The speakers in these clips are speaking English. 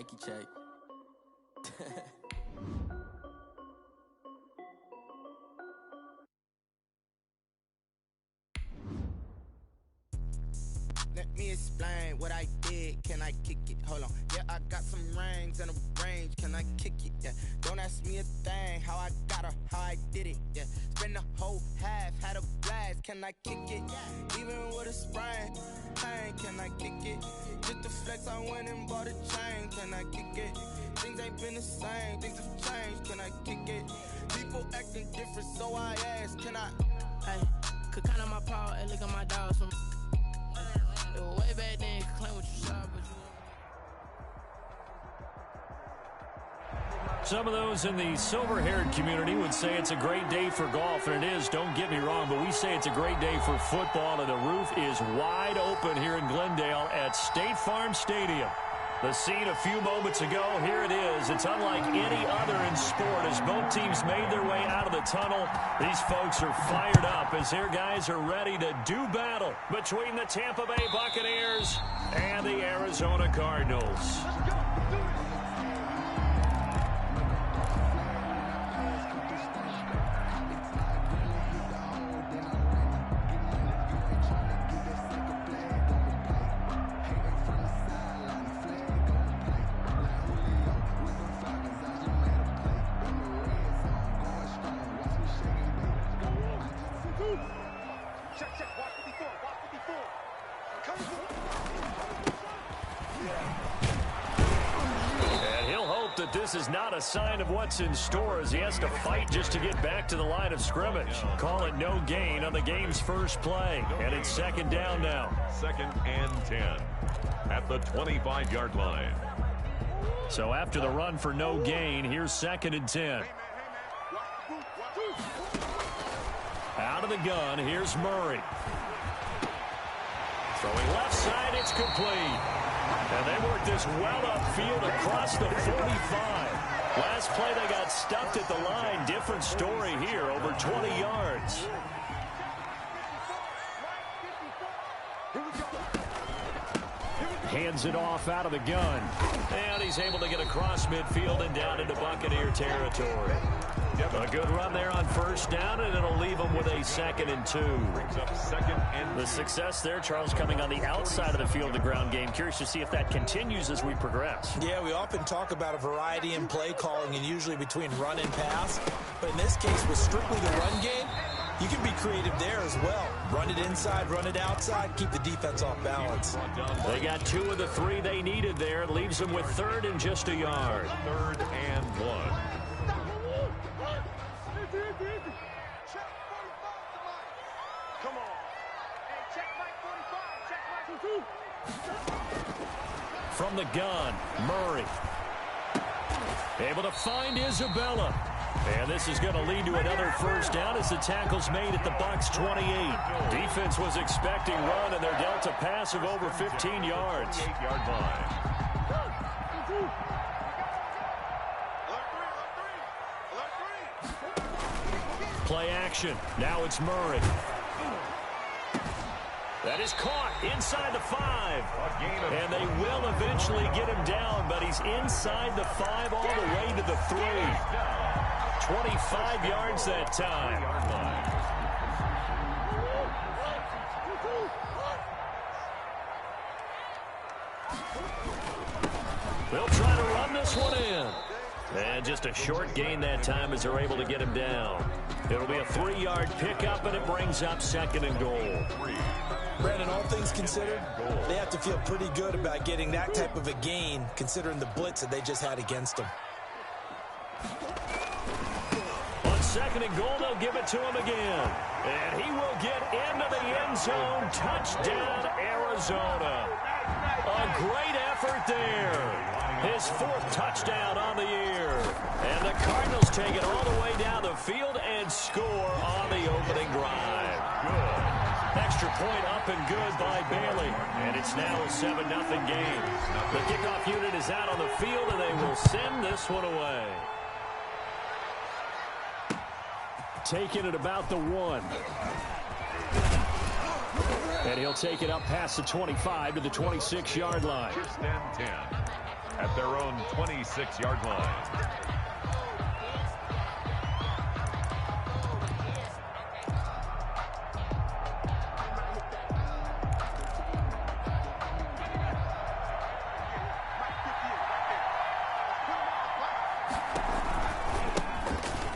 Nike check. Let me explain what I did. Can I kick it? Hold on. Yeah, I got some rings and a range. Can I kick it? Yeah. Don't ask me a thing. How I got her, how I did it. Yeah. Spend the whole half, had a blast. Can I kick it? Even with a sprain. Pain, can I kick it? Just to flex, I went and bought a chain. Can I kick it? Things ain't been the same. Things have changed. Can I kick it? People acting different, so I ask. Can I? Hey, could count on my power and look at my dogs from. It was way back then, claim what you saw, but you. Some of those in the silver-haired community would say it's a great day for golf, and it is, don't get me wrong, but we say it's a great day for football, and the roof is wide open here in Glendale at State Farm Stadium. The scene a few moments ago, here it is. It's unlike any other in sport as both teams made their way out of the tunnel. These folks are fired up as their guys are ready to do battle between the Tampa Bay Buccaneers and the Arizona Cardinals. This is not a sign of what's in store as he has to fight just to get back to the line of scrimmage. Call it no gain on the game's first play, and it's second down now. 2nd and 10 at the 25-yard line. So after the run for no gain, here's 2nd and 10. Out of the gun, here's Murray. Throwing left side, it's complete. And they worked this well upfield across the 45. Last play, they got stuffed at the line. Different story here, over 20 yards. Hands it off out of the gun. And he's able to get across midfield and down into Buccaneer territory. A good run there on first down, and it'll leave them with a 2nd and 2. Brings up 2nd and 2. The success there, Charles, coming on the outside of the field, the ground game. Curious to see if that continues as we progress. Yeah, we often talk about a variety in play calling and usually between run and pass. But in this case, with strictly the run game, you can be creative there as well. Run it inside, run it outside, keep the defense off balance. They got 2 of the 3 they needed there. It leaves them with 3rd and just a yard. 3rd and 1. From the gun, Murray. Able to find Isabella. And this is going to lead to another first down as the tackle's made at the Bucs 28. Defense was expecting run, and they're dealt a pass of over 15 yards. 8-yard line. Play action. Now it's Murray. That is caught inside the 5. And they will eventually get him down, but he's inside the 5 all the way to the 3. 25 yards that time. They'll try to run this one in. And just a short gain that time as they're able to get him down. It'll be a 3-yard pickup, and it brings up 2nd and goal. Brandon, all things considered, they have to feel pretty good about getting that type of a gain, considering the blitz that they just had against them. On 2nd and goal, they'll give it to him again. And he will get into the end zone. Touchdown, Arizona. A great effort there. His 4th touchdown on the year. And the Cardinals take it all the way down the field and score on the opening drive. Good. Extra point up and good by Bailey. And it's now a 7-0 game. The kickoff unit is out on the field, and they will send this one away. Taking it about the 1. And he'll take it up past the 25 to the 26-yard line. 1st and 10 at their own 26-yard line.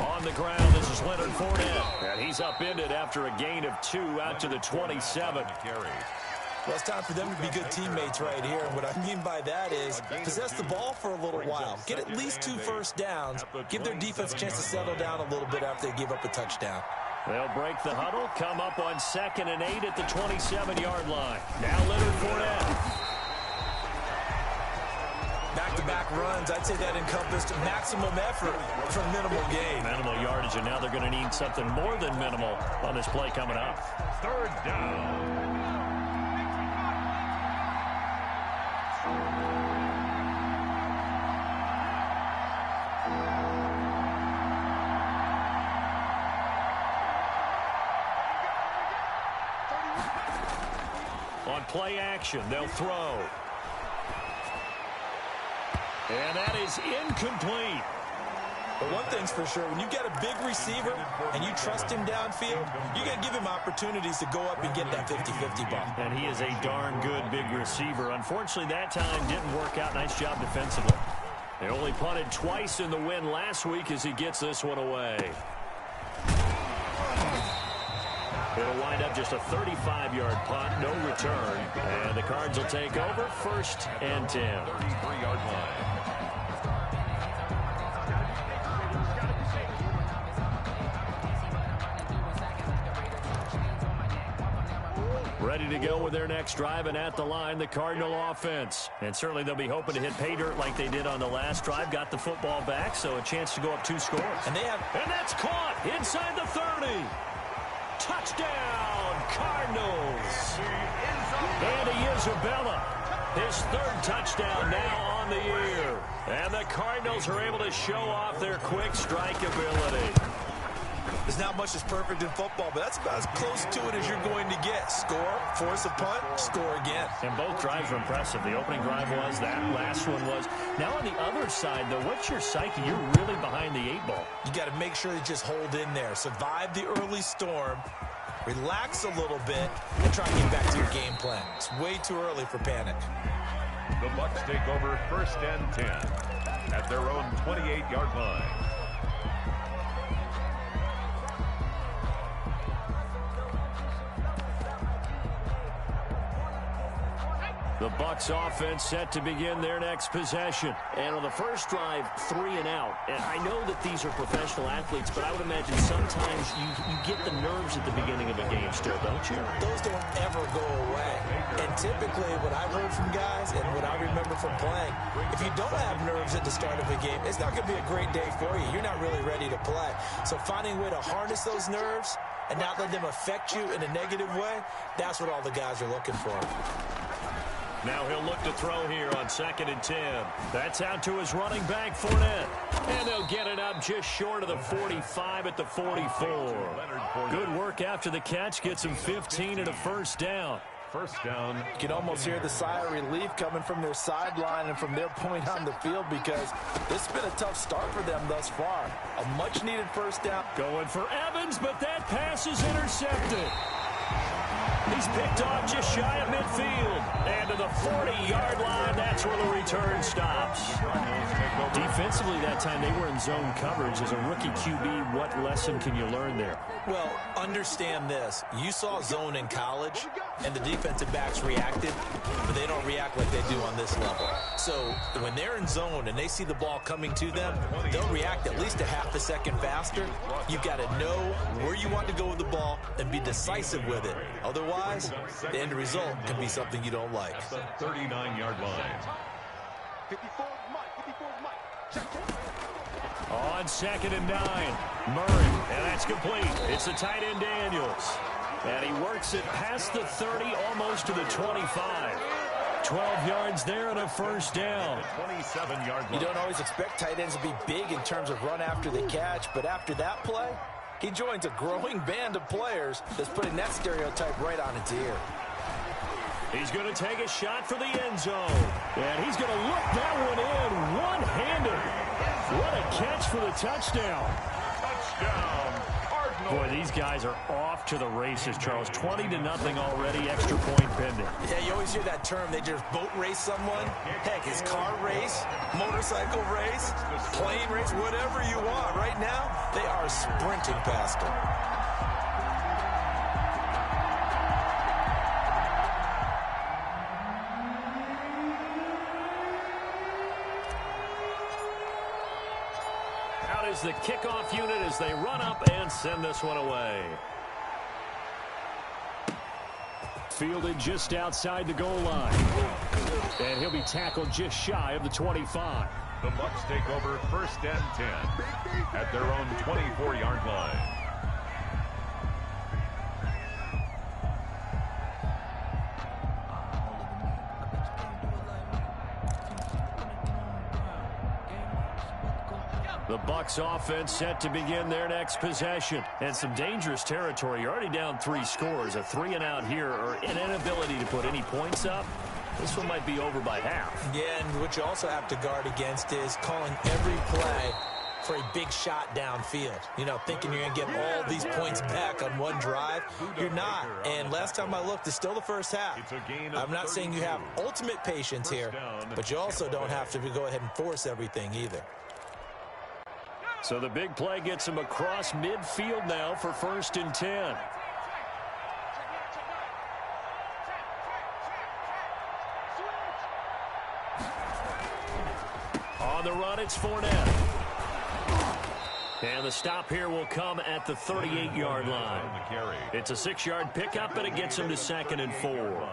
On the ground, this is Leonard Fournette. And he's upended after a gain of 2 out to the 27. Well, it's time for them to be good teammates right here. And what I mean by that is possess the ball for a little while. Get at least 2 first downs. Give their defense a chance to settle down a little bit after they give up a touchdown. They'll break the huddle, come up on 2nd and 8 at the 27-yard line. Now Leonard Fournette. Back-to-back runs, I'd say that encompassed maximum effort for minimal gain. Minimal yardage, and now they're going to need something more than minimal on this play coming up. 3rd down. On play action, they'll throw. And that is incomplete. But one thing's for sure, when you get a big receiver and you trust him downfield, you got to give him opportunities to go up and get that 50-50 ball. And he is a darn good big receiver. Unfortunately, that time didn't work out. Nice job defensively. They only punted twice in the win last week as he gets this one away. It'll wind up just a 35-yard punt, no return. And the Cards will take over, 1st and 10. 33-yard line. Ready to go with their next drive, and at the line, the Cardinal offense. And certainly they'll be hoping to hit pay dirt like they did on the last drive. Got the football back, so a chance to go up 2 scores. And that's caught inside the 30. Touchdown, Cardinals. Andy Isabella, his 3rd touchdown now on the year. And the Cardinals are able to show off their quick strike ability. There's not much that's perfect in football, but that's about as close to it as you're going to get. Score, force a punt, score again. And both drives were impressive. The opening drive was, that last one was. Now on the other side, though, what's your psyche? You're really behind the 8 ball. You got to make sure you just hold in there. Survive the early storm, relax a little bit, and try to get back to your game plan. It's way too early for panic. The Bucs take over 1st and 10 at their own 28-yard line. The Bucs offense set to begin their next possession. And on the first drive, 3 and out. And I know that these are professional athletes, but I would imagine sometimes you get the nerves at the beginning of a game still, don't you? Those don't ever go away. And typically what I've heard from guys and what I remember from playing, if you don't have nerves at the start of a game, it's not going to be a great day for you. You're not really ready to play. So finding a way to harness those nerves and not let them affect you in a negative way, that's what all the guys are looking for. Now he'll look to throw here on 2nd and 10. That's out to his running back, Fournette. And they'll get it up just short of the 45 at the 44. Good work after the catch. Gets him 15 and a 1st down. 1st down. You can almost hear the sigh of relief coming from their sideline and from their point on the field, because this has been a tough start for them thus far. A much-needed 1st down. Going for Evans, but that pass is intercepted. He's picked off just shy of midfield. And to the 40-yard line, that's where the return stops. Defensively that time, they were in zone coverage. As a rookie QB, what lesson can you learn there? Well, understand this. You saw zone in college, and the defensive backs reacted, but they don't react like they do on this level. So when they're in zone and they see the ball coming to them, they'll react at least a half a second faster. You've got to know where you want to go with the ball and be decisive with it. Otherwise, the end result can be something you don't like. 39-yard line. On 2nd and 9, Murray, and that's complete. It's the tight end Daniels. And he works it past the 30, almost to the 25. 12 yards there and a 1st down. 27-yard line. You don't always expect tight ends to be big in terms of run after the catch, but after that play, he joins a growing band of players that's putting that stereotype right on its ear. He's going to take a shot for the end zone. And he's going to look that one in. catch for the touchdown. Touchdown, Cardinals. Boy, these guys are off to the races, Charles. 20-0 already, extra point pending. Yeah, you always hear that term. They just boat race someone. Heck, it's car race, motorcycle race, plane race, whatever you want. Right now, they are sprinting past them. Out is the kickoff unit as they run up and send this one away. Fielded just outside the goal line. And he'll be tackled just shy of the 25. The Bucs take over 1st and 10 at their own 24-yard line. The Bucs offense set to begin their next possession. And some dangerous territory. You're already down 3 scores. A 3-and-out here or an inability to put any points up. This one might be over by half. Yeah, and what you also have to guard against is calling every play for a big shot downfield. You know, thinking you're going to get all these points back on one drive. You're not. And last time I looked, it's still the first half. I'm not saying you have ultimate patience here, but you also don't have to go ahead and force everything either. So the big play gets him across midfield now for 1st and 10. On the run, it's Fournette. And the stop here will come at the 38-yard line. It's a 6-yard pickup, and it gets him to 2nd and 4.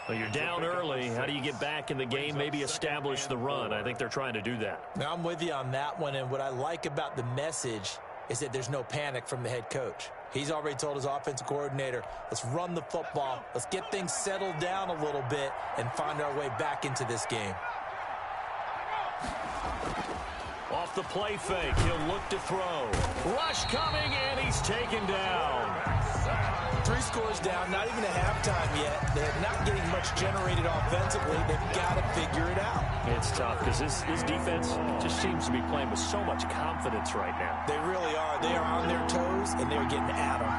Well, you're down early. How do you get back in the game, maybe establish the run? I think they're trying to do that. Now, I'm with you on that one, and what I like about the message is that there's no panic from the head coach. He's already told his offensive coordinator, let's run the football, let's get things settled down a little bit and find our way back into this game. Off the play fake, he'll look to throw. Rush coming, and he's taken down. 3 scores down, not even a halftime yet. They're not getting much generated offensively. They've got to figure it out. It's tough because this defense just seems to be playing with so much confidence right now. They really are. They are on their toes, and they're getting at them.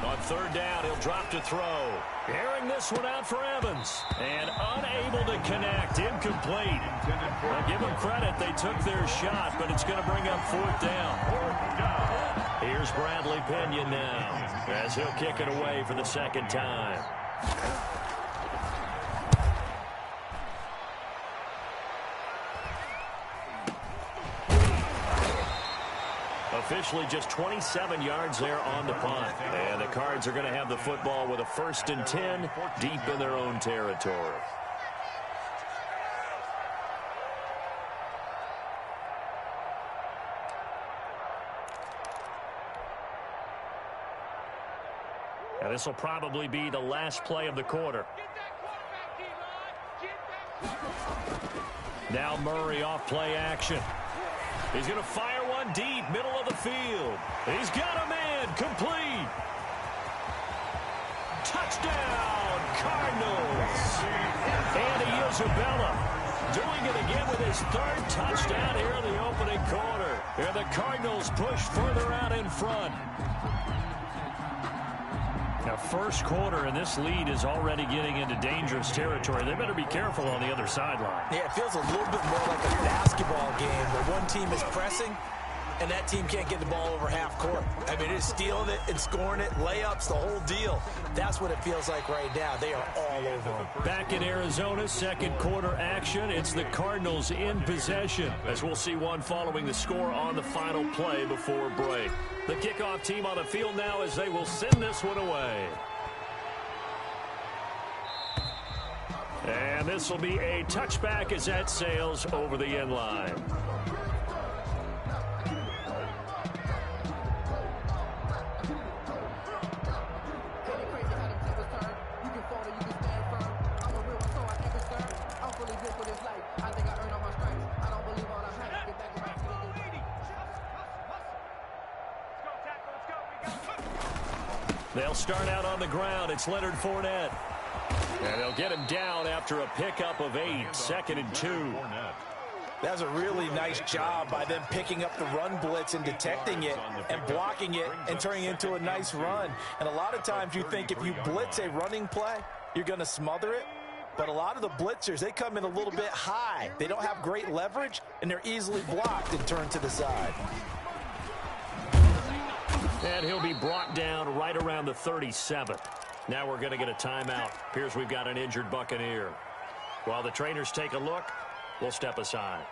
On 3rd down, he'll drop to throw. Airing this one out for Evans. And unable to connect. Incomplete. Well, give them credit. They took their shot, but it's going to bring up 4th down. Here's Bradley Pinion now as he'll kick it away for the 2nd time. Officially just 27 yards there on the punt. And the Cards are going to have the football with a 1st and 10 deep in their own territory. Now this will probably be the last play of the quarter. Now Murray off play action. He's going to fire one deep, middle of the field. He's got a man, complete. Touchdown, Cardinals. Andy Isabella doing it again with his 3rd touchdown here in the opening quarter. And the Cardinals push further out in front. Now, 1st quarter, and this lead is already getting into dangerous territory. They better be careful on the other sideline. Yeah, it feels a little bit more like a basketball game where one team is pressing and that team can't get the ball over half court. I mean, it's stealing it and scoring it, layups, the whole deal. That's what it feels like right now. They are all over them. Back in Arizona, 2nd quarter action. It's the Cardinals in possession, as we'll see one following the score on the final play before break. The kickoff team on the field now as they will send this one away. And this will be a touchback as that sails over the end line. They'll start out on the ground. It's Leonard Fournette. And they'll get him down after a pickup of 8, 2nd and 2. That's a really nice job by them picking up the run blitz and detecting it and blocking it and turning it into a nice run. And a lot of times you think if you blitz a running play, you're going to smother it. But a lot of the blitzers, they come in a little bit high. They don't have great leverage, and they're easily blocked and turned to the side. And he'll be brought down right around the 37. Now we're going to get a timeout. Appears we've got an injured Buccaneer. While the trainers take a look, we'll step aside.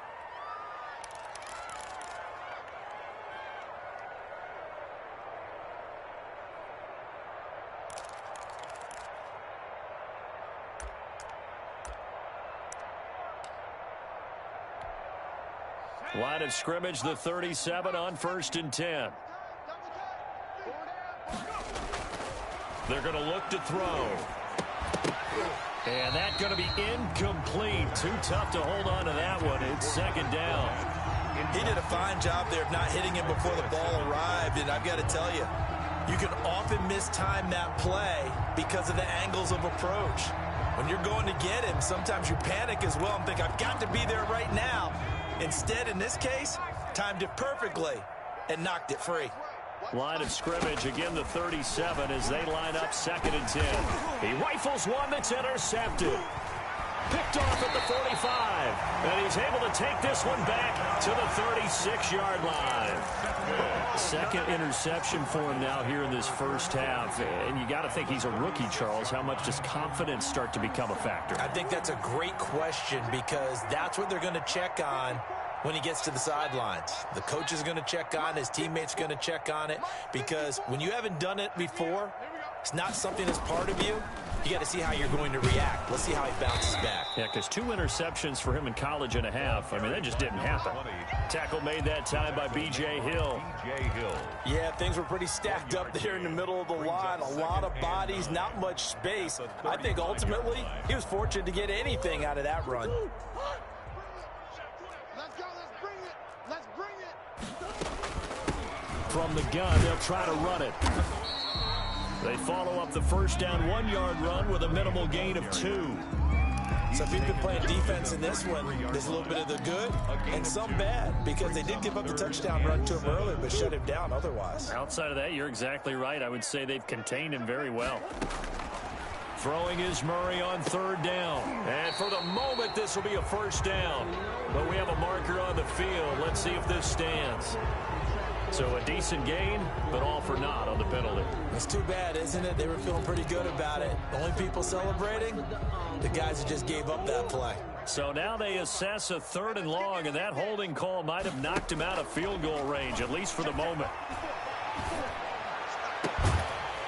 Line of scrimmage, the 37 on 1st and 10. They're going to look to throw. And that's going to be incomplete. Too tough to hold on to that one. It's 2nd down. He did a fine job there of not hitting him before the ball arrived. And I've got to tell you, you can often mistime that play because of the angles of approach. When you're going to get him, sometimes you panic as well and think, I've got to be there right now. Instead, in this case, timed it perfectly and knocked it free. Line of scrimmage, again the 37 as they line up 2nd and 10. He rifles one that's intercepted. Picked off at the 45. And he's able to take this one back to the 36-yard line. 2nd interception for him now here in this first half. And you got to think he's a rookie, Charles. How much does confidence start to become a factor? I think that's a great question because that's what they're going to check on when he gets to the sidelines. The coach is going to check on, his teammates are going to check on it, because when you haven't done it before, it's not something that's part of you. You got to see how you're going to react. Let's see how he bounces back. Yeah, because 2 interceptions for him in college and a half. I mean, that just didn't happen. Tackle made that time by B.J. Hill. Yeah, things were pretty stacked up there in the middle of the line. A lot of bodies, not much space. I think ultimately he was fortunate to get anything out of that run. From the gun, they'll try to run it. They follow up the first down 1-yard run with a minimal gain of 2. So if you've been playing defense in this one, there's a little bit of the good and some bad, because they did give up the touchdown run to him earlier, but shut him down otherwise. Outside of that, you're exactly right. I would say they've contained him very well. Throwing is Murray on 3rd down. And for the moment, this will be a 1st down. But we have a marker on the field. Let's see if this stands. So a decent gain, but all for naught on the penalty. It's too bad, isn't it? They were feeling pretty good about it. The only people celebrating, the guys who just gave up that play. So now they assess a 3rd and long, and that holding call might have knocked him out of field goal range, at least for the moment.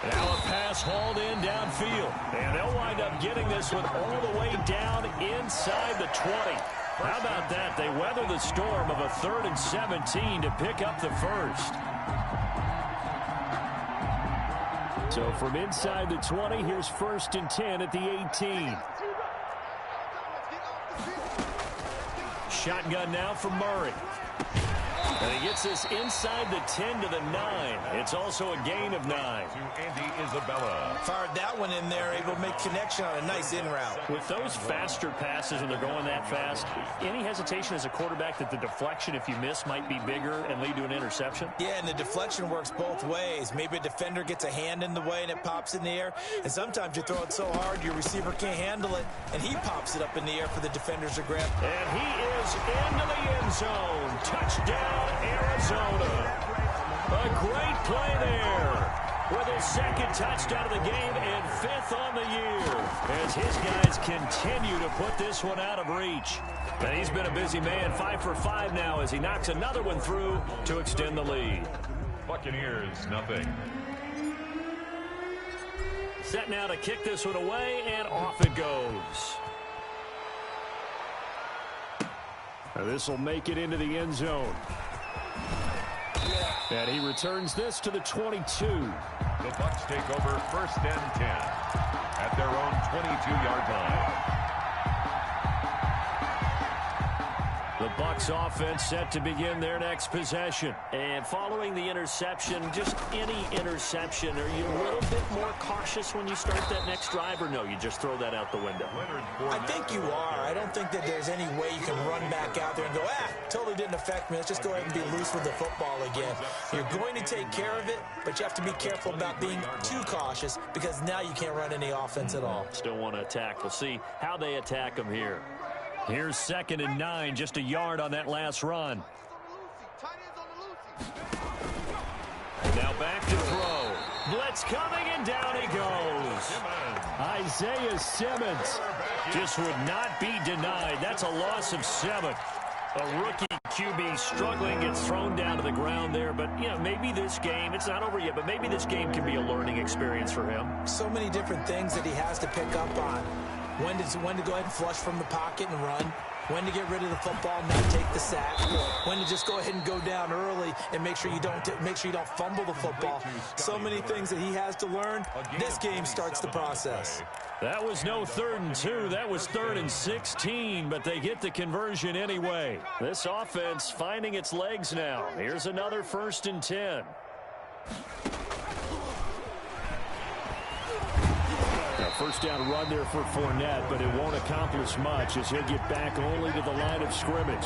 Now a pass hauled in downfield, and they'll wind up getting this one all the way down inside the 20. How about that? They weather the storm of a 3rd and 17 to pick up the first. So from inside the 20, here's 1st and 10 at the 18. Shotgun now for Murray. And he gets this inside the 10 to the 9. It's also a gain of 9. To Andy Isabella. Fired that one in there, able to make connection on a nice in route. With those faster passes when they're going that fast, any hesitation as a quarterback that the deflection, if you miss, might be bigger and lead to an interception? Yeah, and the deflection works both ways. Maybe a defender gets a hand in the way and it pops in the air. And sometimes you throw it so hard your receiver can't handle it, and he pops it up in the air for the defenders to grab. And he is into the end zone. Touchdown, Arizona. A great play there with his 2nd touchdown of the game and 5th on the year as his guys continue to put this one out of reach. And he's been a busy man, 5 for 5 now as he knocks another one through to extend the lead. Buccaneers, nothing. Set now to kick this one away, and off it goes. This will make it into the end zone. And he returns this to the 22. The Bucs take over 1st and 10 at their own 22-yard line. The Bucs offense set to begin their next possession. And following the interception, just any interception, are you a little bit more cautious when you start that next drive, or no, you just throw that out the window? I think you are. I don't think that there's any way you can run back out there and go, totally didn't affect me. Let's just go ahead and be loose with the football again. You're going to take care of it, but you have to be careful about being too cautious because now you can't run any offense at all. Still want to attack. We'll see how they attack them here. Here's 2nd and 9, just a yard on that last run. Now back to throw. Blitz coming, and down he goes. Isaiah Simmons just would not be denied. That's a loss of 7. A rookie QB struggling, gets thrown down to the ground there. But, you know, maybe this game, it's not over yet, but maybe this game can be a learning experience for him. So many different things that he has to pick up on. When to go ahead and flush from the pocket and run. When to get rid of the football and not take the sack. When to just go ahead and go down early and make sure you don't fumble the football. So many things that he has to learn. This game starts the process. That was no 3rd and 2. That was 3rd and 16, but they get the conversion anyway. This offense finding its legs now. Here's another 1st and 10. First down run there for Fournette, but it won't accomplish much as he'll get back only to the line of scrimmage.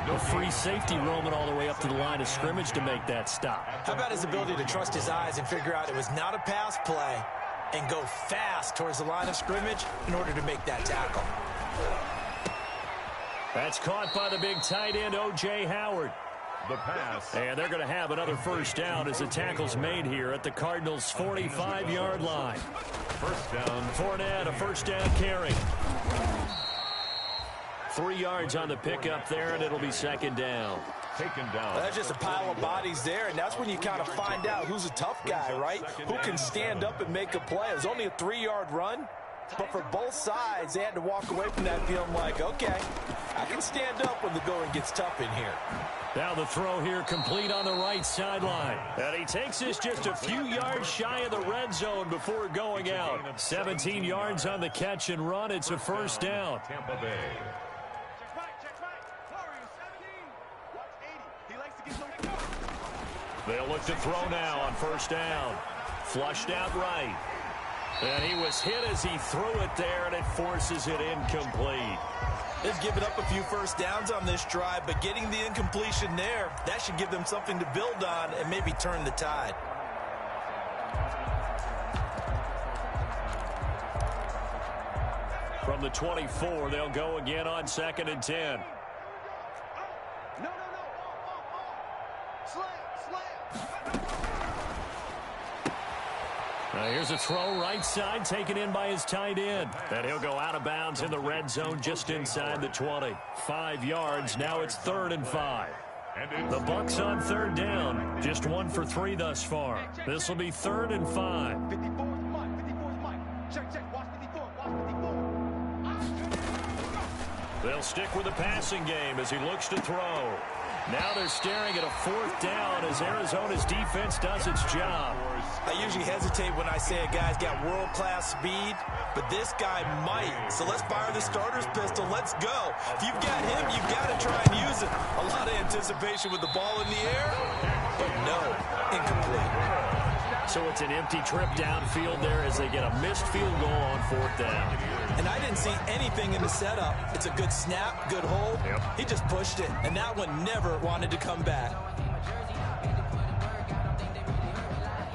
A free safety roaming all the way up to the line of scrimmage to make that stop. How about his ability to trust his eyes and figure out it was not a pass play and go fast towards the line of scrimmage in order to make that tackle. That's caught by the big tight end, O.J. Howard. The pass. And they're going to have another first down as the tackle's made here at the Cardinals' 45-yard line. First down. Fournette, a first down carry. 3 yards on the pickup there, and it'll be 2nd down. Taken down. That's just a pile of bodies there, and that's when you kind of find out who's a tough guy, right? Who can stand up and make a play. It was only a 3-yard run, but for both sides, they had to walk away from that feeling like, okay, I can stand up when the going gets tough in here. Now the throw here complete on the right sideline. And he takes this just a few yards shy of the red zone before going out. 17 yards on the catch and run. It's a first down. Tampa Bay. They'll look to throw now on first down. Flushed out right. And he was hit as he threw it there, and it forces it incomplete. They've given up a few first downs on this drive, but getting the incompletion there, that should give them something to build on and maybe turn the tide. From the 24, they'll go again on 2nd and 10. Here's a throw right side taken in by his tight end. And he'll go out of bounds in the red zone just inside the 20. 5 yards. Now it's 3rd and 5. The Bucs on 3rd down. Just 1 for 3 thus far. This will be 3rd and 5. They'll stick with the passing game as he looks to throw. Now they're staring at a 4th down as Arizona's defense does its job. I usually hesitate when I say a guy's got world-class speed, but this guy might. So let's fire the starter's pistol. Let's go. If you've got him, you've got to try and use it. A lot of anticipation with the ball in the air, but no, incomplete. So it's an empty trip downfield there as they get a missed field goal on 4th down. And I didn't see anything in the setup. It's a good snap, good hold. Yep. He just pushed it, and that one never wanted to come back.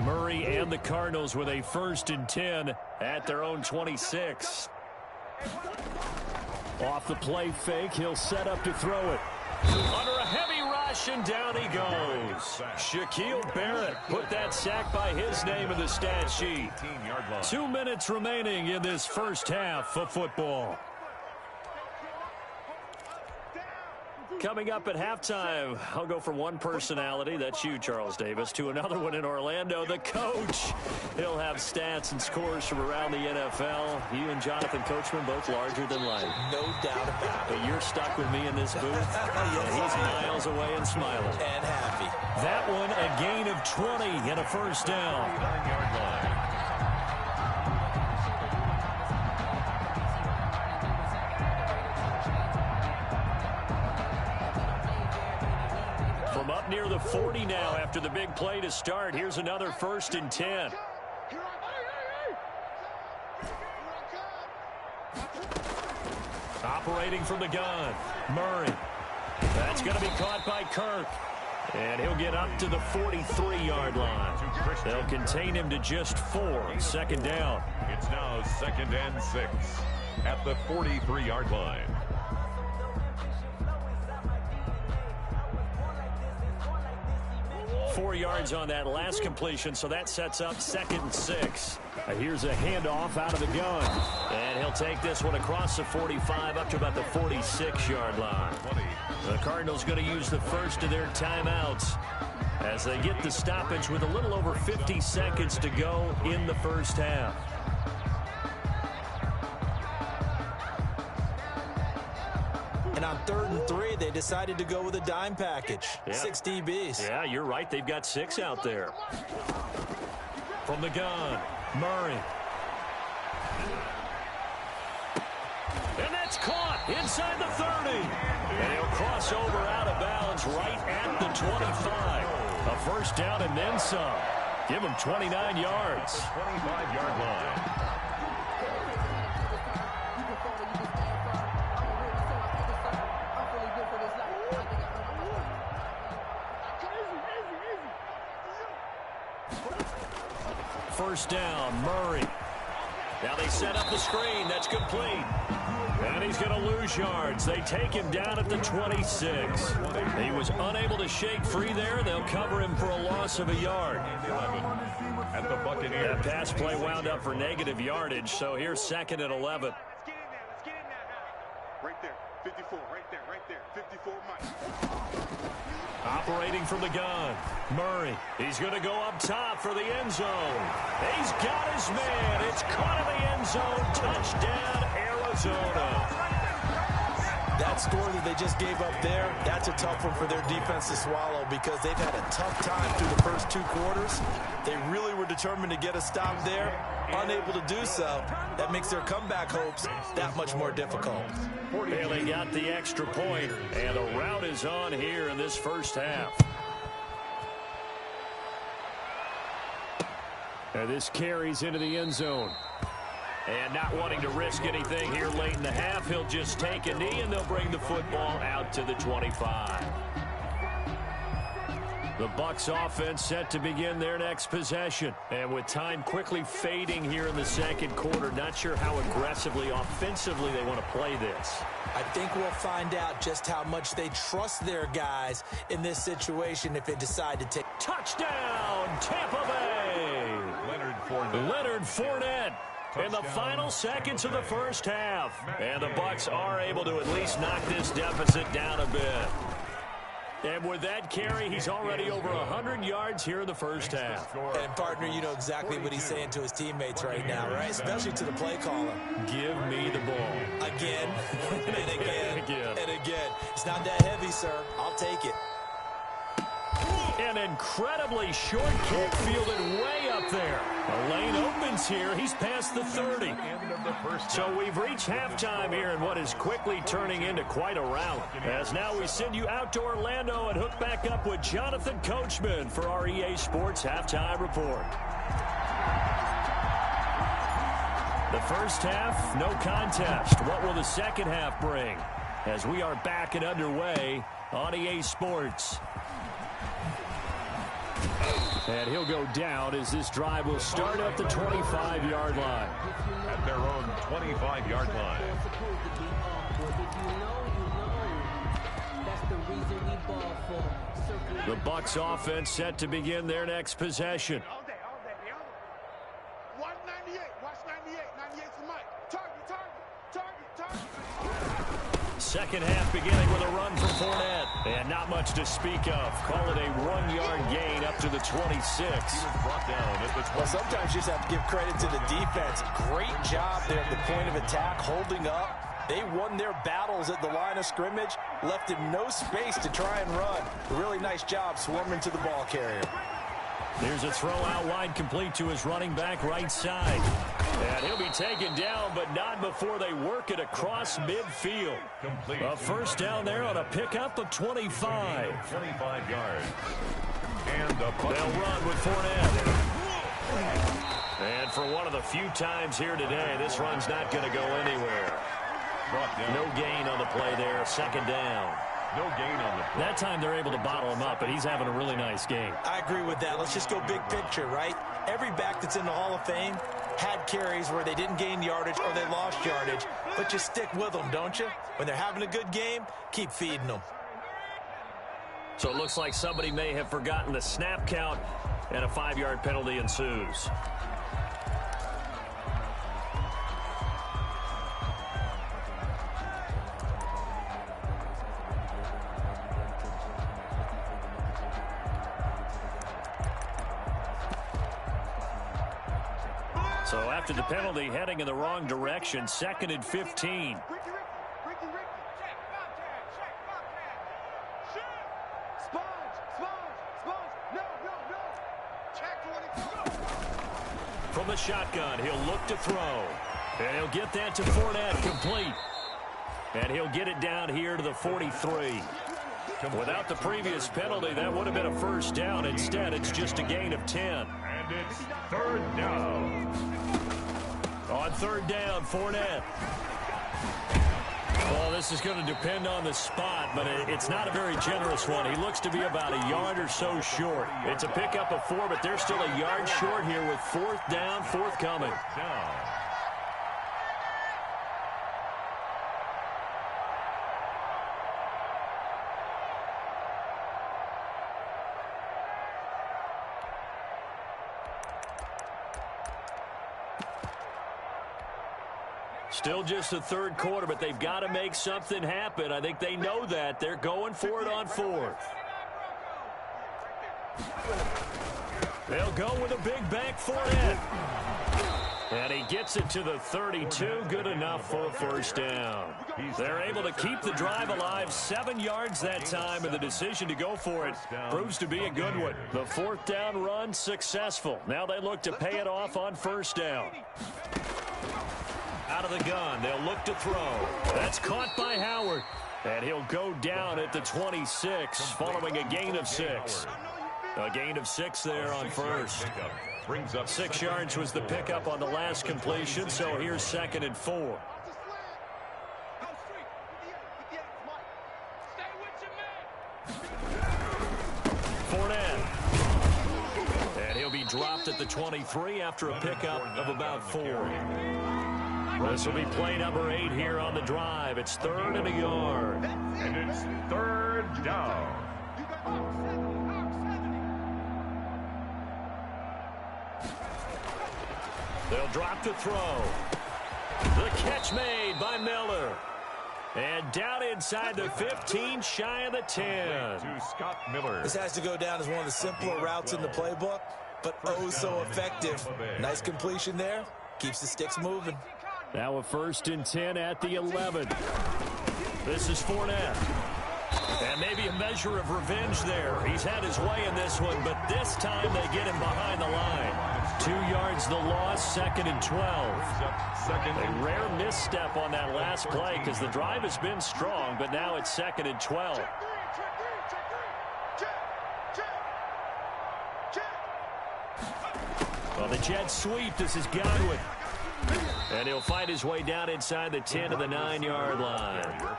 Murray and the Cardinals with a 1st and 10 at their own 26. Off the play fake, he'll set up to throw it. Under a heavy rush, and down he goes. Shaquille Barrett put that sack by his name in the stat sheet. 2 minutes remaining in this first half of football. Coming up at halftime, I'll go from one personality, that's you, Charles Davis, to another one in Orlando, the coach. He'll have stats and scores from around the NFL. You and Jonathan Coachman both larger than life. No doubt about it. But you're stuck with me in this booth. And he's miles away and smiling. And happy. That one, a gain of 20 and a first down. 9-yard line. near the 40 now after the big play to start. Here's another 1st and 10. Operating from the gun, Murray. That's going to be caught by Kirk. And he'll get up to the 43-yard line. They'll contain him to just 4. 2nd down. It's now 2nd and 6 at the 43-yard line. Four yards on that last completion, so that sets up 2nd and 6. Here's a handoff out of the gun. And he'll take this one across the 45 up to about the 46-yard line. The Cardinals going to use the first of their timeouts as they get the stoppage with a little over 50 seconds to go in the first half. And on 3rd and 3, they decided to go with a dime package. Yeah. 6 DBs. Yeah, you're right. They've got 6 out there. From the gun, Murray. And that's caught inside the 30. And he'll cross over out of bounds right at the 25. A 1st down and then some. Give him 29 yards. 25-yard line. First down, Murray. Now they set up the screen. That's complete. And he's going to lose yards. They take him down at the 26. He was unable to shake free there. They'll cover him for a loss of a yard. 11 at the Buccaneers. That pass play wound up for negative yardage, so here's 2nd and 11. Let's get in there. Let's get in there now. Right there. 54. Right there. 54 Mike. Operating from the gun, Murray. He's going to go up top for the end zone. He's got his man. It's caught in the end zone. Touchdown, Arizona. That score that they just gave up there, that's a tough one for their defense to swallow because they've had a tough time through the first 2 quarters. They really were determined to get a stop there, unable to do so. That makes their comeback hopes that much more difficult. Well, they got the extra point, and the route is on here in this first half. And this carries into the end zone. And not wanting to risk anything here late in the half, he'll just take a knee, and they'll bring the football out to the 25. The Bucs offense set to begin their next possession. And with time quickly fading here in the 2nd quarter, not sure how aggressively, offensively they want to play this. I think we'll find out just how much they trust their guys in this situation if they decide to take. Touchdown, Tampa Bay! Leonard Fournette. In the final seconds of the first half. And the Bucs are able to at least knock this deficit down a bit. And with that carry, he's already over 100 yards here in the first half. And, partner, you know exactly what he's saying to his teammates right now, right? Especially to the play caller. Give me the ball. Again, and again, and again. It's not that heavy, sir. I'll take it. An incredibly short kick fielded way up there. The lane opens here. He's past the 30. So we've reached halftime here in what is quickly turning into quite a rout. As now we send you out to Orlando and hook back up with Jonathan Coachman for our EA Sports Halftime Report. The first half, no contest. What will the second half bring? As we are back and underway on EA Sports. And he'll go down as this drive will start at the 25-yard line. At their own 25-yard line. The Bucs offense set to begin their next possession. All day. Watch 98. Watch 98. 98 for Mike. Target. Second half beginning with a run from Fournette. And not much to speak of. Call it a 1-yard gain up to the 26. He was brought down at the 20. Well, sometimes you just have to give credit to the defense. Great job there at the point of attack, holding up. They won their battles at the line of scrimmage, left him no space to try and run. Really nice job swarming to the ball carrier. There's a throw out wide complete to his running back right side. And he'll be taken down, but not before they work it across midfield. A first down there on a pickup of 25. 25 yards. And they'll run with Fournette. And for one of the few times here today, this run's not going to go anywhere. No gain on the play there. Second down. No gain on the play. That time they're able to bottle him up, but he's having a really nice game. I agree with that. Let's just go big picture, right? Every back that's in the Hall of Fame had carries where they didn't gain yardage or they lost yardage, but you stick with them, don't you? When they're having a good game, keep feeding them. So it looks like somebody may have forgotten the snap count, and a 5-yard penalty ensues. So after the penalty, heading in the wrong direction, 2nd and 15. From the shotgun, he'll look to throw. And he'll get that to Fournette, complete. And he'll get it down here to the 43. Without the previous penalty, that would have been a first down. Instead, it's just a gain of 10. And it's 3rd down. On 3rd down, Fournette. Well, this is going to depend on the spot, but it's not a very generous one. He looks to be about a yard or so short. It's a pickup of 4, but they're still a yard short here with 4th down, forthcoming. Down. Still just the 3rd quarter, but they've got to make something happen. I think they know that. They're going for it on 4th. They'll go with a big bank for it. And he gets it to the 32. Good enough for a first down. They're able to keep the drive alive. 7 yards that time, and the decision to go for it proves to be a good one. The 4th down run successful. Now they look to pay it off on first down. Out of the gun, they'll look to throw. That's caught by Howard. And he'll go down at the 26, following a gain of 6. A gain of 6 there on first. 6 yards was the pickup on the last completion, so here's 2nd and 4. Fournette. And he'll be dropped at the 23 after a pickup of about 4. This will be play number 8 here on the drive. It's 3rd and a yard. And it's 3rd down. They'll drop to throw. The catch made by Miller. And down inside the 15, shy of the 10. To Scott Miller. This has to go down as one of the simpler routes in the playbook, but oh so effective. Nice completion there. Keeps the sticks moving. Now a 1st and 10 at the 11. This is Fournette. And maybe a measure of revenge there. He's had his way in this one, but this time they get him behind the line. 2 yards the loss, 2nd and 12. A rare misstep on that last play because the drive has been strong, but now it's 2nd and 12. Well, the jet sweep, this is Godwin. And he'll fight his way down inside the 10 to the 9-yard line.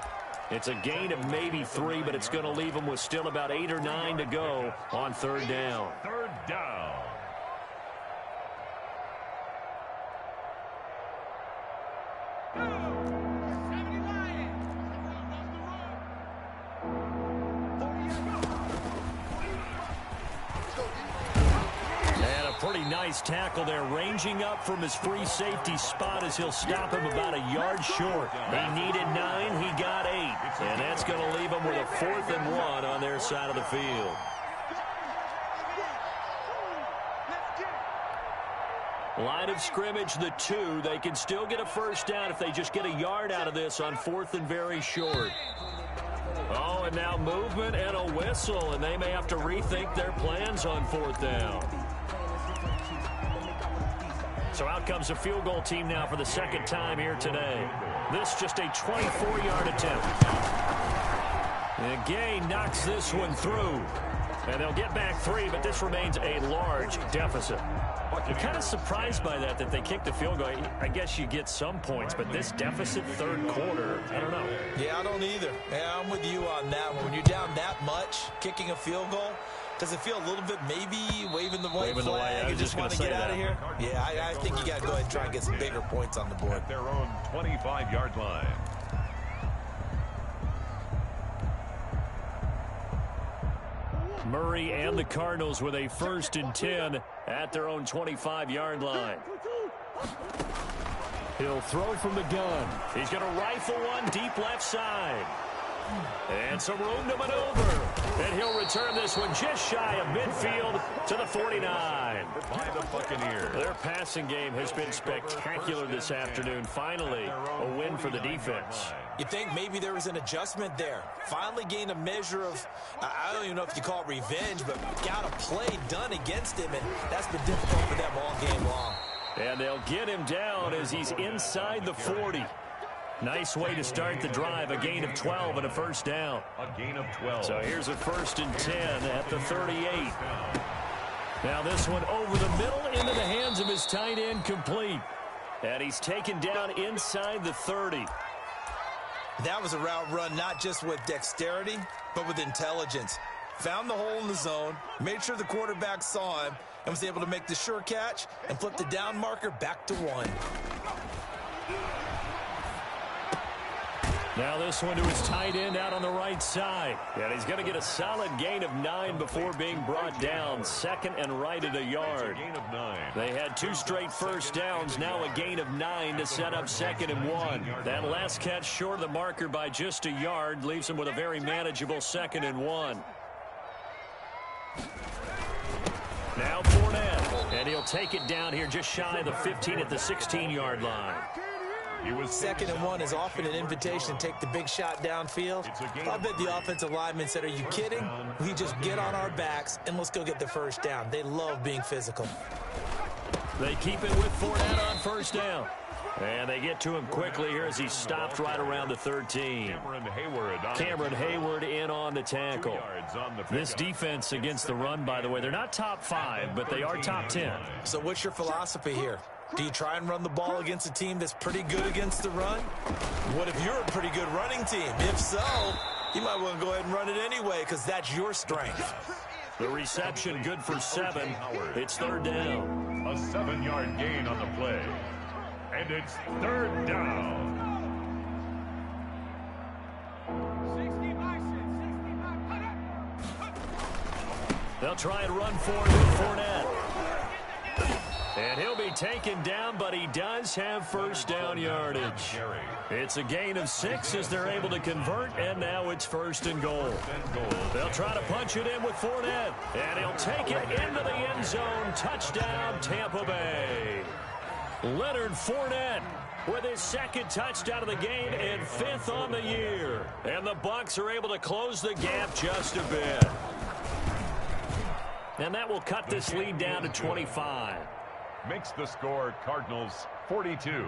It's a gain of maybe 3, but it's going to leave him with still about 8 or 9 to go on 3rd down. 3rd down. Pretty nice tackle there, ranging up from his free safety spot as he'll stop him about a yard short. He needed 9, he got 8. And that's going to leave him with a 4th and 1 on their side of the field. Line of scrimmage, the 2. They can still get a first down if they just get a yard out of this on 4th and very short. Oh, and now movement and a whistle, and they may have to rethink their plans on 4th down. So out comes a field goal team now for the second time here today. This just a 24-yard attempt. And Gay knocks this one through. And they'll get back 3, but this remains a large deficit. I'm kind of surprised by that they kicked the field goal. I guess you get some points, but this deficit third quarter, I don't know. Yeah, I don't either. Yeah, I'm with you on that one. When you're down that much, kicking a field goal, does it feel a little bit maybe waving the white flag and just want to get out of here? Yeah, I think you got to go ahead and try and get some bigger points on the board. At their own 25-yard line. Murray and the Cardinals with a 1st and 10 at their own 25-yard line. He'll throw from the gun. He's going to rifle one deep left side. And some room to maneuver. And he'll return this one just shy of midfield to the 49. By the Buccaneers. Their passing game has been spectacular this afternoon. Finally, a win for the defense. You think maybe there was an adjustment there. Finally gained a measure of, I don't even know if you call it revenge, but got a play done against him, and that's been difficult for them all game long. And they'll get him down as he's inside the 40. Nice way to start the drive, a gain of 12 and a first down. A gain of 12. So here's a 1st and 10 at the 38. Now this one over the middle into the hands of his tight end, complete. And he's taken down inside the 30. That was a route run not just with dexterity, but with intelligence. Found the hole in the zone, made sure the quarterback saw him, and was able to make the sure catch and flip the down marker back to 1. Now this one to his tight end out on the right side. And he's going to get a solid gain of 9 before being brought down. 2nd and right at a yard. Gain of 9. They had 2 straight first downs. Now a gain of 9 to set up 2nd and 1. That last catch short of the marker by just a yard leaves him with a very manageable 2nd and 1. Now Fournette. And he'll take it down here just shy of the 15 at the 16-yard line. He was 2nd and 1 is often an invitation to take the big shot downfield. I bet the offensive linemen said, are you kidding? We just get on our backs and let's go get the first down. They love being physical. They keep it with Fournette on first down. And they get to him quickly here as he's stopped right around the 13. Cameron Hayward in on the tackle. This defense against the run, by the way, they're not top 5, but they are top 10. So what's your philosophy here? Do you try and run the ball against a team that's pretty good against the run? What if you're a pretty good running team? If so, you might want to go ahead and run it anyway because that's your strength. The reception good for 7. It's 3rd down. A 7-yard gain on the play. And it's 3rd down. They'll try and run for it with Fournette. And he'll be taken down, but he does have first down yardage. It's a gain of 6 as they're able to convert, and now it's 1st and goal. They'll try to punch it in with Fournette, and he'll take it into the end zone. Touchdown, Tampa Bay. Leonard Fournette with his 2nd touchdown of the game and 5th on the year. And the Bucs are able to close the gap just a bit. And that will cut this lead down to 25. Makes the score Cardinals 42,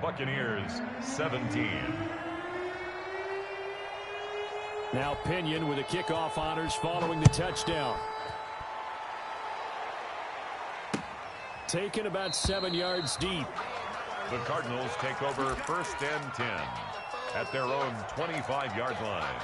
Buccaneers 17. Now Pinion with the kickoff honors following the touchdown. Taken about 7 yards deep. The Cardinals take over 1st and 10 at their own 25-yard line.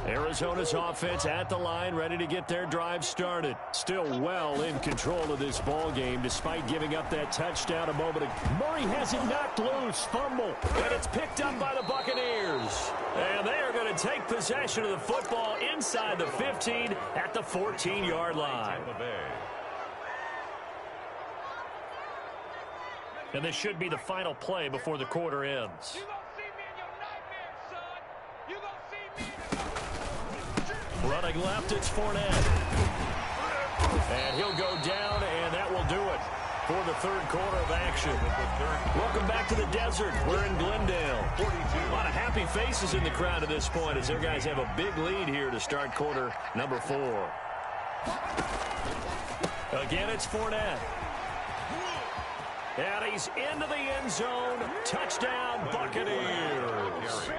Arizona's offense at the line, ready to get their drive started. Still well in control of this ball game, despite giving up that touchdown a moment ago. Murray has it knocked loose, fumble, and it's picked up by the Buccaneers. And they are going to take possession of the football inside the 15 at the 14-yard line. And this should be the final play before the quarter ends. Running left, it's Fournette. And he'll go down, and that will do it. for the third quarter of action. Welcome back to the desert. We're in Glendale. 42. A lot of happy faces in the crowd at this point as their guys have a big lead here to start quarter number 4. Again, it's Fournette. And he's into the end zone. Touchdown, Buccaneers.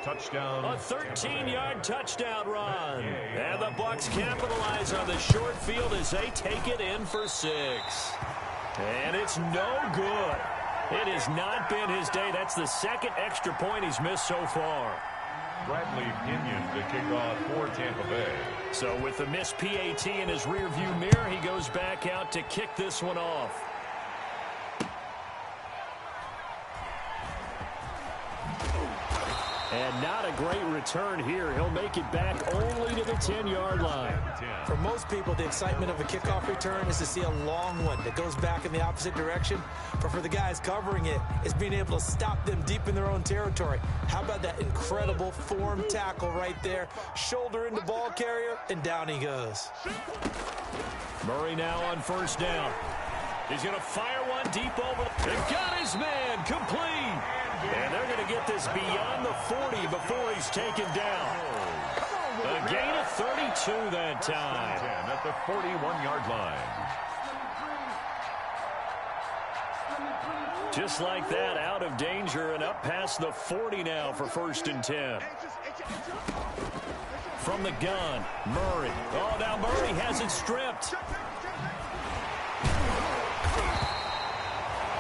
Touchdown. A 13-yard touchdown run. And the Bucs capitalize on the short field as they take it in for 6. And it's no good. It has not been his day. That's the second extra point he's missed so far. Bradley Pinion to kick off for Tampa Bay. So with the missed PAT in his rearview mirror, he goes back out to kick this one off. And not a great return here. He'll make it back only to the 10-yard line. For most people, the excitement of a kickoff return is to see a long one that goes back in the opposite direction. But for the guys covering it, it's being able to stop them deep in their own territory. How about that incredible form tackle right there? Shoulder into ball carrier, and down he goes. Murray now on first down. He's going to fire one deep over. They've got his man complete. And they're going to get this beyond the 40 before he's taken down. A gain of 32 that time. At the 41-yard line. Just like that, out of danger and up past the 40 now for 1st and 10. From the gun, Murray. Oh, now Murray has it stripped.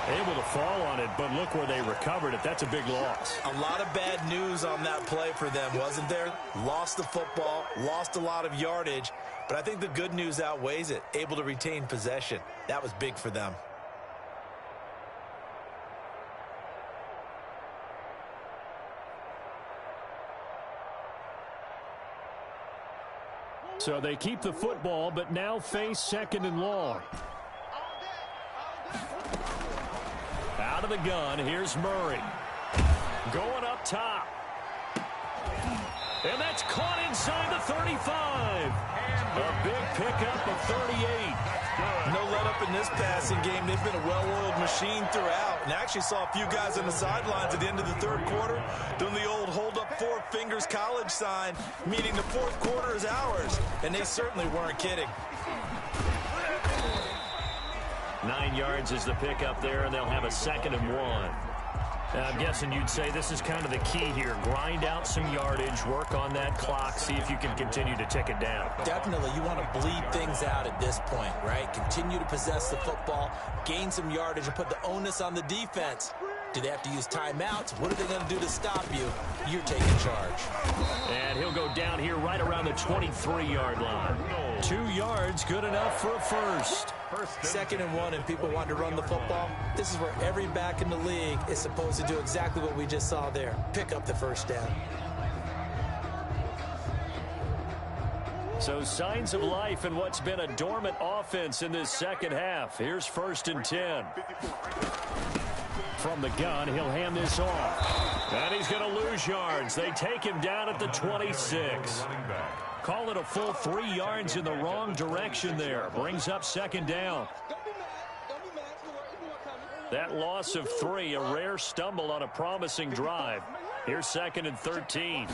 Able to fall on it, but look where they recovered it. That's a big loss. A lot of bad news on that play for them, wasn't there? Lost the football, lost a lot of yardage, but I think the good news outweighs it. Able to retain possession. That was big for them. So they keep the football, but now face 2nd and long. Out of the gun, here's Murray. Going up top. And that's caught inside the 35. A big pickup of 38. No let up in this passing game. They've been a well-oiled machine throughout. And actually saw a few guys on the sidelines at the end of the third quarter doing the old hold up 4 fingers college sign, meaning the fourth quarter is ours. And they certainly weren't kidding. 9 yards is the pickup there, and they'll have a 2nd and 1. I'm guessing you'd say this is kind of the key here. Grind out some yardage, work on that clock, see if you can continue to tick it down. Definitely, you want to bleed things out at this point, right? Continue to possess the football, gain some yardage, and put the onus on the defense. Do they have to use timeouts? What are they going to do to stop you? You're taking charge. And he'll go down here right around the 23-yard line. 2 yards, good enough for a first. 2nd and 1, and people want to run the football. This is where every back in the league is supposed to do exactly what we just saw there. Pick up the first down. So signs of life in what's been a dormant offense in this second half. Here's 1st and 10. From the gun, he'll hand this off. And he's going to lose yards. They take him down at the 26. Call it a full 3 yards in the wrong direction there. Brings up 2nd down. That loss of 3, a rare stumble on a promising drive. Here's 2nd and 13.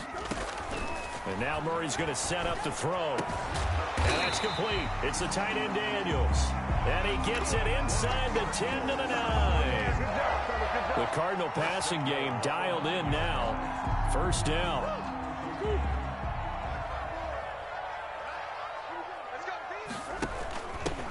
And now Murray's going to set up the throw. And that's complete. It's the tight end Daniels. And he gets it inside the 10 to the 9. The Cardinal passing game dialed in now. 1st down.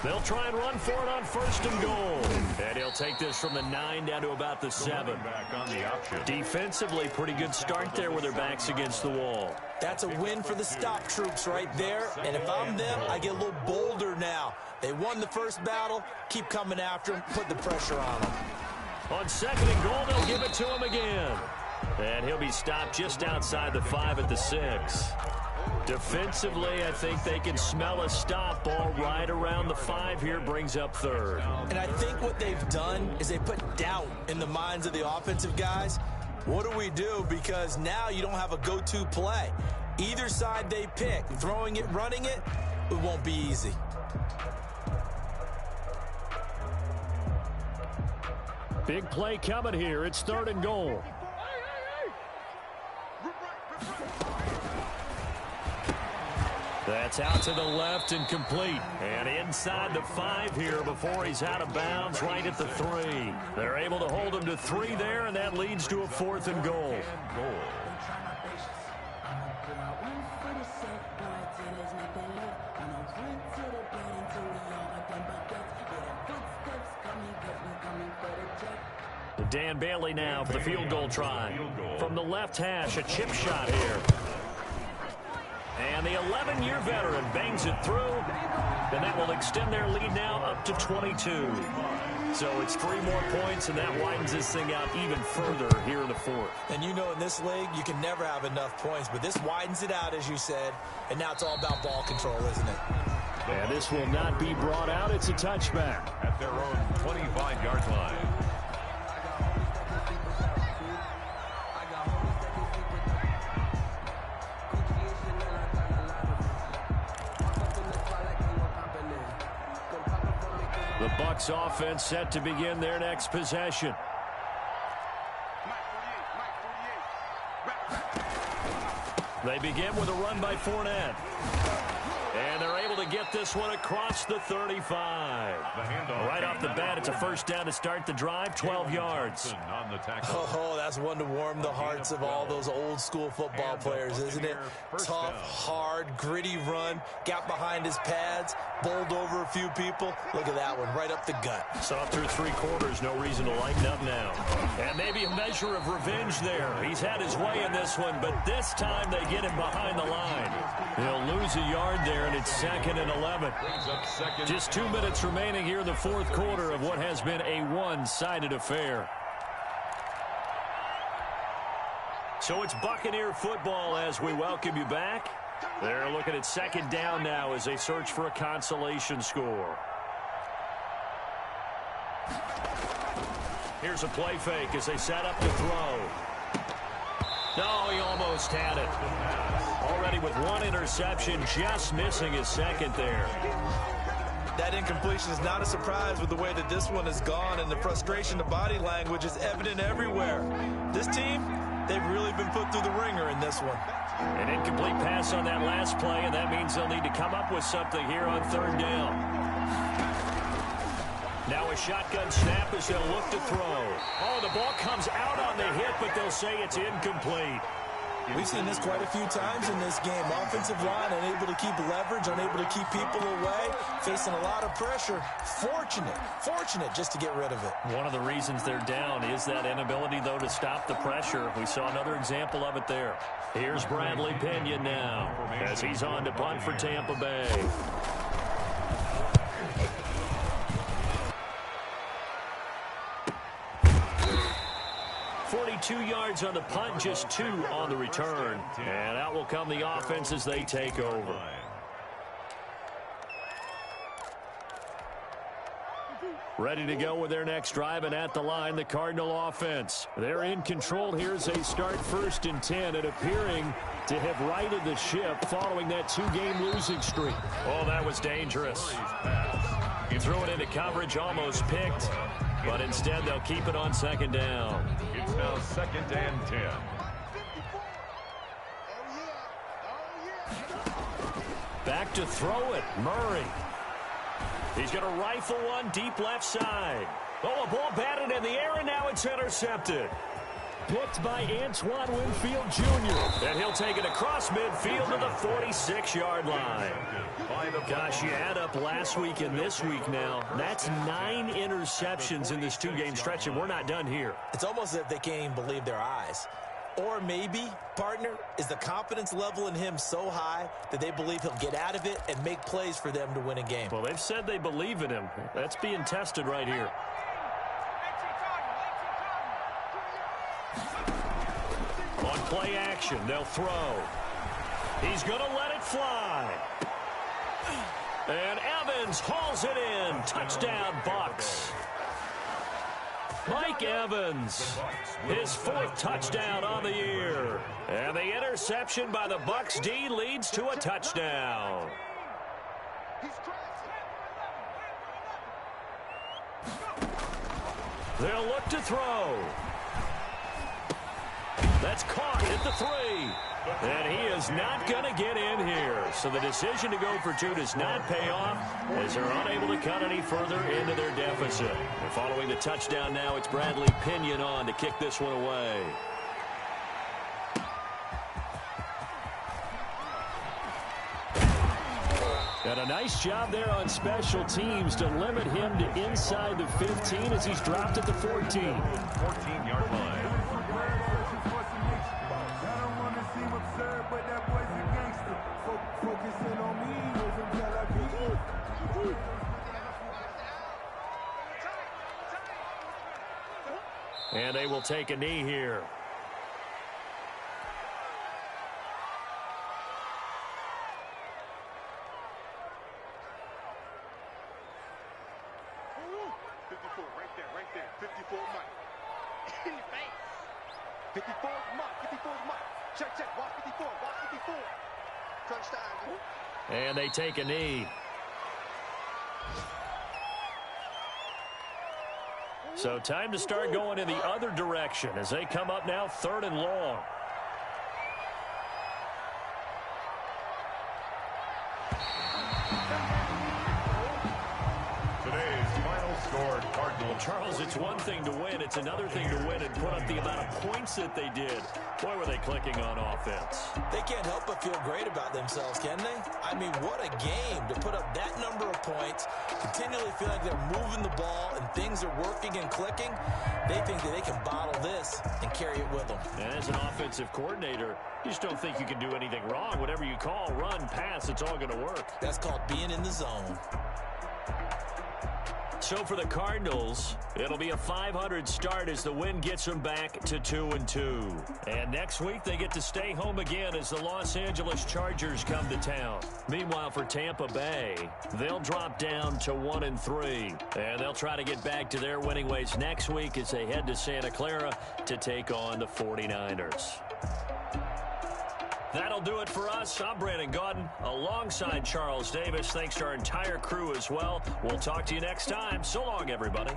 They'll try and run for it on 1st and goal. And he'll take this from the 9 down to about the 7. Back on the option. Defensively, pretty good start there with their backs against the wall. That's a win for the stop troops right there. And if I'm them, I get a little bolder now. They won the first battle. Keep coming after them. Put the pressure on them. On 2nd and goal, they'll give it to him again. And he'll be stopped just outside the 5 at the 6. Defensively, I think they can smell a stop ball right around the 5 here, brings up 3rd. And I think what they've done is they put doubt in the minds of the offensive guys. What do we do? Because now you don't have a go-to play. Either side they pick, throwing it, running it, it won't be easy. Big play coming here. It's 3rd and goal. That's out to the left and complete. And inside the 5 here before he's out of bounds right at the 3. They're able to hold him to 3 there, and that leads to a 4th and goal. Dan Bailey now for the field goal try. From the left hash, a chip shot here. And the 11-year veteran bangs it through, and that will extend their lead now up to 22. So it's 3 more points, and that widens this thing out even further here in the 4th. And you know in this league, you can never have enough points, but this widens it out, as you said, and now it's all about ball control, isn't it? And this will not be brought out. It's a touchback. At their own 25-yard line. The Bucs offense set to begin their next possession. They begin with a run by Fournette. And they're able to get this one across the 35. Right off the bat, it's a first down to start the drive, 12 yards. Oh, that's one to warm the hearts of all those old school football players, isn't it? Tough, hard, gritty run, got behind his pads, bowled over a few people. Look at that one, right up the gut. Saw through 3 quarters, no reason to lighten up now. And maybe a measure of revenge there. He's had his way in this one, but this time they get him behind the line. He'll lose a yard there, and it's 2nd and 11. Just 2 minutes remaining here in the 4th quarter of what has been a one-sided affair. So it's Buccaneer football as we welcome you back. They're looking at 2nd down now as they search for a consolation score. Here's a play fake as they set up to throw. No, he almost had it. Already with 1 interception, just missing his 2nd there. That incompletion is not a surprise with the way that this one has gone, and the frustration, the body language is evident everywhere. This team, they've really been put through the ringer in this one. An incomplete pass on that last play, and that means they'll need to come up with something here on 3rd down. Now a shotgun snap as they'll look to throw. Oh, the ball comes out on the hit, but they'll say it's incomplete. We've seen this quite a few times in this game. Offensive line unable to keep leverage, unable to keep people away, facing a lot of pressure. Fortunate just to get rid of it. One of the reasons they're down is that inability, though, to stop the pressure. We saw another example of it there. Here's Bradley Pinion now as he's on to punt for Tampa Bay. .42 yards on the punt, just 2 on the return. And out will come the offense as they take over. Ready to go with their next drive, and at the line, the Cardinal offense. They're in control here as they start 1st and 10, and appearing to have righted the ship following that 2-game losing streak. Oh, that was dangerous. He threw it into coverage, almost picked, but instead they'll keep it on 2nd down. It's now 2nd and 10. Back to throw it, Murray. He's going to rifle one deep left side. Oh, a ball batted in the air, and now it's intercepted. Picked by Antoine Winfield Jr. And he'll take it across midfield to the 46-yard line. Gosh, you add up last week and this week now. That's 9 interceptions in this 2-game stretch, and we're not done here. It's almost as if they can't even believe their eyes. Or maybe, partner, is the confidence level in him so high that they believe he'll get out of it and make plays for them to win a game. Well, they've said they believe in him. That's being tested right here. On play action, they'll throw. He's going to let it fly. And Evans hauls it in. Touchdown, Bucs. Mike Evans, his 4th touchdown on the year. And the interception by the Bucs D leads to a touchdown. They'll look to throw. That's caught at the 3. And he is not going to get in here. So the decision to go for 2 does not pay off as they're unable to cut any further into their deficit. And following the touchdown now, it's Bradley Pinion on to kick this one away. And a nice job there on special teams to limit him to inside the 15 as he's dropped at the 14. 14-yard line. And they will take a knee here. Right there. 54 Mike. 54 Mike. Check. Watch 54. Touchdown. And they take a knee. So time to start going in the other direction as they come up now 3rd and long. Today's final score, Cardinals. Charles, it's one thing to win. It's another thing to win and put up the amount of points that they did. Boy, were they clicking on offense. They can't help but feel great about themselves, can they? I mean, what a game to put up that number of points, continually feel like they're moving the ball and things are working and clicking. They think that they can bottle this and carry it with them. And as an offensive coordinator, you just don't think you can do anything wrong. Whatever you call, run, pass, it's all going to work. That's called being in the zone. So for the Cardinals, it'll be a .500 start as the win gets them back to 2-2. And next week, they get to stay home again as the Los Angeles Chargers come to town. Meanwhile, for Tampa Bay, they'll drop down to 1-3. And they'll try to get back to their winning ways next week as they head to Santa Clara to take on the 49ers. That'll do it for us. I'm Brandon Gaudin alongside Charles Davis. Thanks to our entire crew as well. We'll talk to you next time. So long, everybody.